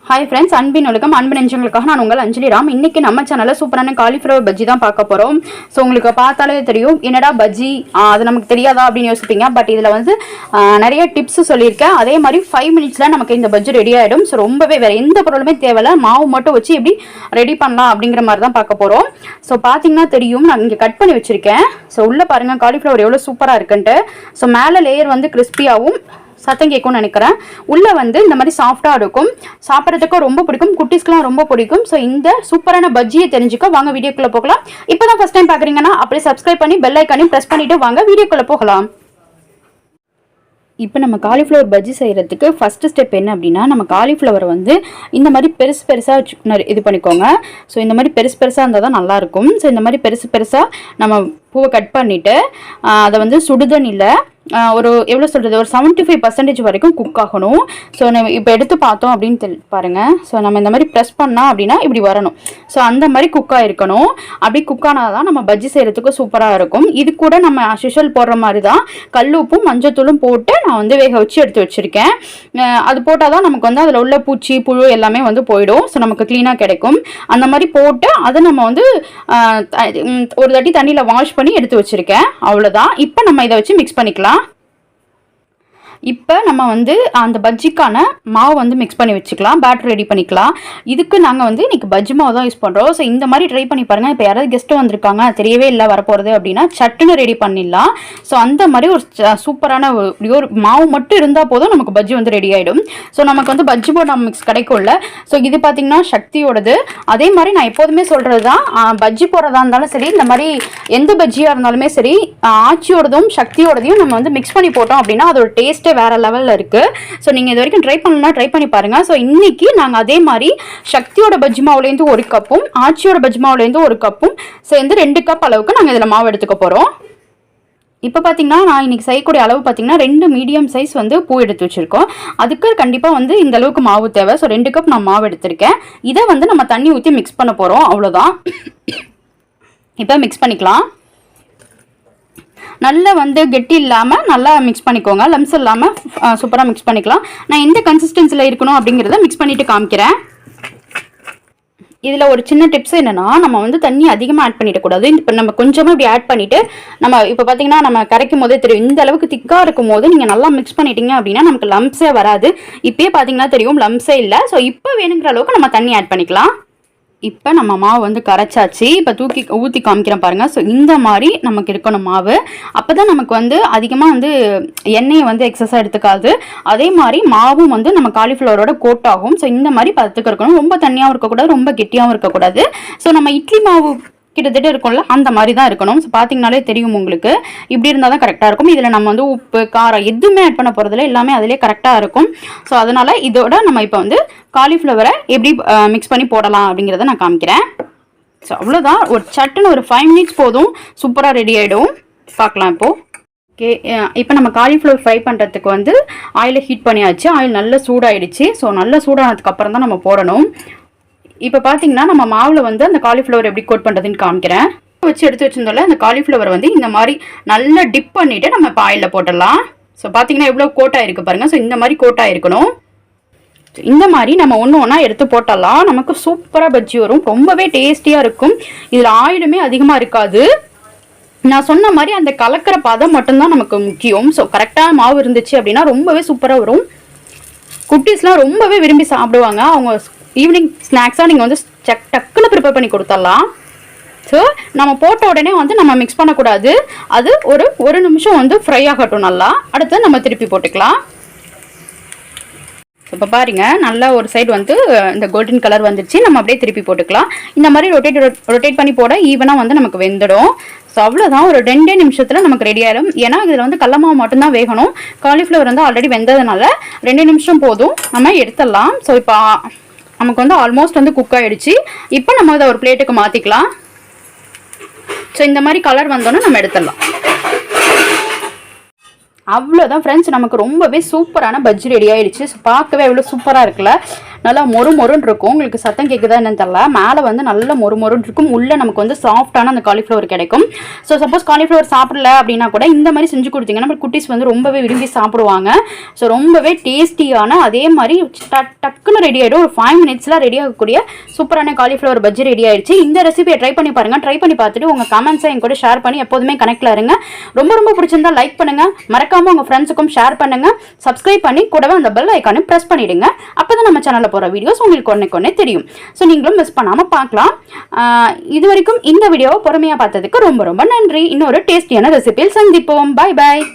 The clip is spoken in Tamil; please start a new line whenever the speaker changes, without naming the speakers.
हाय फ्रेंड्स अनबिन उलगम अनबिन नेंजंगलुक्काக நான் உங்கள் அஞ்சலி ராம் இன்னைக்கு நம்ம சேனல்ல சூப்பரான காலிஃப்ளவர் பஜ்ஜி தான் பார்க்க போறோம் சோ உங்களுக்கு பார்த்தாலே தெரியும் என்னடா பஜ்ஜி அது நமக்கு தெரியாதா அப்படினு யோசிப்பீங்க பட் இதுல வந்து நிறைய டிப்ஸ் சொல்லிருக்கேன் அதே மாதிரி 5 மினிட்ஸ்ல நமக்கு இந்த பஜ்ஜி ரெடி ஆயிடும் சோ ரொம்பவே வேற எந்த பொருளுமே தேவையில்ல மாவு மட்டும் வச்சு எப்படி ரெடி பண்ணலாம் அப்படிங்கற மாதிரி தான் பார்க்க போறோம் சோ பாத்தீங்கன்னா தெரியும் நான் இங்க கட் பண்ணி வச்சிருக்கேன் சோ உள்ள பாருங்க காலிஃப்ளவர் எவ்வளவு சூப்பரா இருக்குன்னு சோ மேலே லேயர் வந்து கிறிஸ்பியாவும் சத்தம் கேட்கும்னு நினைக்கிறேன் உள்ள வந்து இந்த மாதிரி சாஃப்டா இருக்கும் சாப்பிட்றதுக்கு ரொம்ப பிடிக்கும் குட்டீஸ்க்குலாம் ரொம்ப பிடிக்கும் ஸோ இந்த சூப்பரான பஜ்ஜியை தெரிஞ்சுக்க வாங்க வீடியோக்குள்ள போகலாம் இப்போதான் ஃபர்ஸ்ட் டைம் பார்க்குறீங்கன்னா அப்படியே சப்ஸ்கிரைப் பண்ணி பெல் ஐக்கானையும் ப்ரெஸ் பண்ணிட்டு வாங்க வீடியோக்குள்ள போகலாம் இப்போ நம்ம காலிஃப்ளவர் பஜ்ஜி செய்கிறதுக்கு ஃபஸ்ட்டு ஸ்டெப் என்ன அப்படின்னா நம்ம காலிஃப்ளவர் வந்து இந்த மாதிரி பெருசாக இது பண்ணிக்கோங்க ஸோ இந்த மாதிரி பெருசாக இருந்தால் தான் நல்லாயிருக்கும் ஸோ இந்த மாதிரி பெருசாக நம்ம பூவை கட் பண்ணிவிட்டு அதை வந்து சுடுதண்ணியில் ஒரு எவ்வளோ சொல்கிறது ஒரு 75% வரைக்கும் குக் ஆகணும் ஸோ நம்ம இப்போ எடுத்து பார்த்தோம் அப்படின்னு பாருங்கள் ஸோ நம்ம இந்த மாதிரி ப்ரெஸ் பண்ணால் அப்படின்னா இப்படி வரணும் ஸோ அந்த மாதிரி குக்காக இருக்கணும் அப்படி குக் ஆனால் தான் நம்ம பஜ்ஜி செய்கிறதுக்கு சூப்பராக இருக்கும் இது கூட நம்ம அஷுஷல் போடுற மாதிரி தான் கல்லுப்பும் மஞ்சத்தூளும் போட்டு நான் வந்து வேக வச்சு எடுத்து வச்சுருக்கேன் அது போட்டால் தான் நமக்கு வந்து அதில் உள்ள பூச்சி புழு எல்லாமே வந்து போயிடும் ஸோ நமக்கு க்ளீனாக கிடைக்கும் அந்த மாதிரி போட்டு அதை நம்ம வந்து ஒரு தட்டி தண்ணியில் வாஷ் பண்ணி எடுத்து வச்சுருக்கேன் அவ்வளோதான் இப்போ நம்ம இதை வச்சு மிக்ஸ் பண்ணிக்கலாம் இப்போ நம்ம வந்து அந்த பஜ்ஜிக்கான மாவு வந்து மிக்ஸ் பண்ணி வச்சுக்கலாம் பேட்டர் ரெடி பண்ணிக்கலாம் இதுக்கு நாங்கள் வந்து இன்றைக்கி பஜ்ஜி மாவு தான் யூஸ் பண்ணுறோம் ஸோ இந்த மாதிரி ட்ரை பண்ணி பாருங்கள் இப்போ யாராவது கெஸ்ட்டு வந்திருக்காங்க தெரியவே இல்லை வரப்போகிறது அப்படின்னா சட்டுன்னு ரெடி பண்ணிடலாம் ஸோ அந்த மாதிரி ஒரு சூப்பரான ஒரு மாவு மட்டும் இருந்தால் போதும் நமக்கு பஜ்ஜி வந்து ரெடி ஆகிடும் ஸோ நமக்கு வந்து பஜ்ஜி போட மிக்ஸ் கிடைக்கும்ல ஸோ இது பார்த்திங்கன்னா சக்தியோடது அதே மாதிரி நான் எப்போதுமே சொல்கிறது தான் பஜ்ஜி போடுறதா இருந்தாலும் சரி இந்த மாதிரி எந்த பஜ்ஜியாக இருந்தாலுமே சரி ஆச்சியோடதும் சக்தியோடதையும் நம்ம வந்து மிக்ஸ் பண்ணி போட்டோம் அப்படின்னா அதோட டேஸ்ட் வேற லெவல்ல இருக்கு ஸோ நீங்க இது வரைக்கும் ட்ரை பண்ணலாம் ட்ரை பண்ணி பாருங்க ஸோ இன்னைக்கு நாங்கள் அதே மாதிரி சக்தியோட பஜ்ஜி மாவுலேருந்து 1 கப்பும் ஆச்சியோட பஜ்ஜி மாவுலேருந்து 1 கப்பும் சேர்ந்து 2 கப் அளவுக்கு நாங்கள் இதில் மாவு எடுத்துக்க போகிறோம் இப்போ பார்த்தீங்கன்னா நான் இன்னைக்கு செய்யக்கூடிய அளவு பார்த்தீங்கன்னா 2 மீடியம் சைஸ் வந்து பூ எடுத்து வச்சிருக்கோம் அதுக்கு கண்டிப்பாக வந்து இந்த அளவுக்கு மாவு தேவை ஸோ 2 கப் நான் மாவு எடுத்திருக்கேன் இதை வந்து நம்ம தண்ணி ஊற்றி மிக்ஸ் பண்ண போகிறோம் அவ்வளோதான் இப்போ மிக்ஸ் பண்ணிக்கலாம் நல்லா வந்து கெட்டி இல்லாமல் நல்லா மிக்ஸ் பண்ணிக்கோங்க லம்ஸ் இல்லாமல் சூப்பராக மிக்ஸ் பண்ணிக்கலாம் நான் எந்த கன்சிஸ்டன்சியில் இருக்கணும் அப்படிங்கிறத மிக்ஸ் பண்ணிவிட்டு காமிக்கிறேன் இதில் ஒரு சின்ன டிப்ஸ் என்னென்னா நம்ம வந்து தண்ணி அதிகமாக ஆட் பண்ணிடக்கூடாது இப்போ நம்ம கொஞ்சமாக இப்படி ஆட் பண்ணிவிட்டு நம்ம இப்போ பார்த்தீங்கன்னா நம்ம கரைக்கும் போதே தெரியும் இந்த அளவுக்கு திக்காக இருக்கும் போது நீங்கள் நல்லா மிக்ஸ் பண்ணிட்டீங்க அப்படின்னா நமக்கு லம்ஸே வராது இப்போயே பார்த்தீங்கன்னா தெரியும் லம்ஸே இல்லை ஸோ இப்போ வேணுங்கிற அளவுக்கு நம்ம தண்ணி ஆட் பண்ணிக்கலாம் இப்போ நம்ம மாவு வந்து கரைச்சாச்சு இப்போ ஊற்றி காமிக்கிறேன் பாருங்கள் ஸோ இந்த மாதிரி நமக்கு இருக்கணும் மாவு அப்போ தான் நமக்கு வந்து அதிகமாக வந்து எண்ணெயை வந்து எக்ஸஸாக எடுத்துக்காது அதே மாதிரி மாவும் வந்து நம்ம காலிஃப்ளவரோட கோட் ஆகும் ஸோ இந்த மாதிரி பதத்துக்கு இருக்கணும் ரொம்ப தண்ணியாகவும் இருக்கக்கூடாது ரொம்ப கெட்டியாகவும் இருக்கக்கூடாது ஸோ நம்ம இட்லி மாவு கிட்டத்தட்ட இருக்கும்ல அந்த மாதிரி தான் இருக்கணும் ஸோ பார்த்தீங்கனாலே தெரியும் உங்களுக்கு இப்படி இருந்தால் தான் கரெக்டாக இருக்கும் இதில் நம்ம வந்து உப்பு காரம் எதுவுமே ஆட் பண்ண போகிறதுல எல்லாமே அதிலே கரெக்டாக இருக்கும் ஸோ அதனால் இதோட நம்ம இப்போ வந்து காலிஃப்ளவரை எப்படி மிக்ஸ் பண்ணி போடலாம் அப்படிங்கிறத நான் காமிக்கிறேன் ஸோ அவ்வளோதான் ஒரு சட்டுன்னு ஒரு 5 மினிட்ஸ் போதும் சூப்பராக ரெடி ஆகிடும் பார்க்கலாம் இப்போது ஓகே இப்போ நம்ம காலிஃப்ளவர் ஃப்ரை பண்ணுறதுக்கு வந்து ஆயிலை ஹீட் பண்ணியாச்சு ஆயில் நல்லா சூடாயிடுச்சு ஸோ நல்லா சூடானதுக்கப்புறம் தான் நம்ம போடணும் இப்போ பார்த்தீங்கன்னா நம்ம மாவில் வந்து அந்த காலிஃப்ளவர் எப்படி கோட் பண்ணுறதுன்னு காமிக்கிறேன் வச்சு எடுத்து வச்சிருந்தோம்ல அந்த காலிஃப்ளவர் வந்து இந்த மாதிரி நல்லா டிப் பண்ணிவிட்டு நம்ம இப்போ ஆயிலில் போட்டுடலாம் ஸோ பார்த்தீங்கன்னா எவ்வளோ கோட் ஆகிருக்கு பாருங்கள் ஸோ இந்த மாதிரி கோட் ஆகிருக்கணும் இந்த மாதிரி நம்ம ஒன்று ஒன்றா எடுத்து போட்டலாம் நமக்கு சூப்பராக பஜ்ஜி வரும் ரொம்பவே டேஸ்டியாக இருக்கும் இதில் ஆயிலுமே அதிகமாக இருக்காது நான் சொன்ன மாதிரி அந்த கலக்கிற பதம் மட்டும்தான் நமக்கு முக்கியம் ஸோ கரெக்டான மாவு இருந்துச்சு அப்படின்னா ரொம்பவே சூப்பராக வரும் குட்டீஸ்லாம் ரொம்பவே விரும்பி சாப்பிடுவாங்க அவங்க ஈவினிங் ஸ்நாக்ஸாக நீங்கள் வந்து டக்குன்னு ப்ரிப்பேர் பண்ணி கொடுத்துடலாம் ஸோ நம்ம போட்ட உடனே வந்து நம்ம மிக்ஸ் பண்ணக்கூடாது அது ஒரு நிமிஷம் வந்து ஃப்ரை ஆகட்டும் நல்லா அடுத்து நம்ம திருப்பி போட்டுக்கலாம் இப்போ பாருங்க நல்லா ஒரு சைடு வந்து இந்த கோல்டன் கலர் வந்துருச்சு நம்ம அப்படியே திருப்பி போட்டுக்கலாம் இந்த மாதிரி ரொட்டேட் பண்ணி போட ஈவனாக வந்து நமக்கு வெந்துடும் ஸோ அவ்வளோதான் ஒரு 2 நிமிஷத்தில் நமக்கு ரெடி ஆகிடும் ஏன்னா இதில் வந்து கடல மாவு மட்டும்தான் வேகணும் காலிஃப்ளவர் வந்து ஆல்ரெடி வெந்ததுனால 2 நிமிஷம் போதும் நம்ம எடுத்துடலாம் ஸோ இப்போ நமக்கு வந்து ஆல்மோஸ்ட் வந்து குக் ஆகிடுச்சு இப்போ நம்ம இதை ஒரு பிளேட்டுக்கு மாற்றிக்கலாம் ஸோ இந்த மாதிரி கலர் வந்தோன்னே நம்ம எடுத்துடலாம் அவ்வளோதான் ஃப்ரெண்ட்ஸ் நமக்கு ரொம்பவே சூப்பரான பஜ்ஜி ரெடி ஆயிடுச்சு ஸோ பார்க்கவே எவ்வளோ சூப்பராக இருக்குல்ல நல்லா மொறு மொறுன்னு இருக்கும். உங்களுக்கு சத்தம் கேட்குதா என்னன்னு தெரியல. மேலே வந்து நல்ல மொறு மொறுன்னு இருக்கும். உள்ளே நமக்கு வந்து சாஃப்டான அந்த காலிஃப்ளவர் கிடைக்கும். ஸோ சப்போஸ் காலிஃப்ளவர் சாப்பிடல அப்படின்னா கூட இந்த மாதிரி செஞ்சு கொடுத்தீங்கன்னா நம்ம குட்டீஸ் வந்து ரொம்பவே விரும்பி சாப்பிடுவாங்க. ஸோ ரொம்பவே டேஸ்டியான அதே மாதிரி டக்குன்னு ரெடி ஆகிடும். ஒரு 5 மினிட்ஸில் ரெடி ஆகக்கூடிய சூப்பரான காலிஃப்ளவர் பஜ்ஜி ரெடி ஆயிடுச்சு. இந்த ரெசிபியை ட்ரை பண்ணி பாருங்கள். ட்ரை பண்ணி பார்த்துட்டு உங்கள் கமெண்ட்ஸை என் கூட ஷேர் பண்ணி எப்போதுமே கனெக்டில் இருங்க. ரொம்ப ரொம்ப பிடிச்சிருந்தா லைக் பண்ணுங்கள். மறக்காமல் உங்கள் ஃப்ரெண்ட்ஸுக்கும் ஷேர் பண்ணுங்கள். சப்ஸ்கிரைப் பண்ணி கூடவே அந்த பெல் ஐக்கானை ப்ரெஸ் பண்ணிவிடுங்க. அப்போ தான் நம்ம சேனலில் போகிற வீடியோஸ் உங்களுக்கு ஒன்றே தெரியும். ஸோ நீங்களும் மிஸ் பண்ணாமல் பார்க்கலாம். இது வரைக்கும் இந்த வீடியோவை பொறுமையாக பார்த்ததுக்கு ரொம்ப ரொம்ப நன்றி. இன்னொரு டேஸ்டியான ரெசிபியில் சந்திப்போம். பாய் பாய்.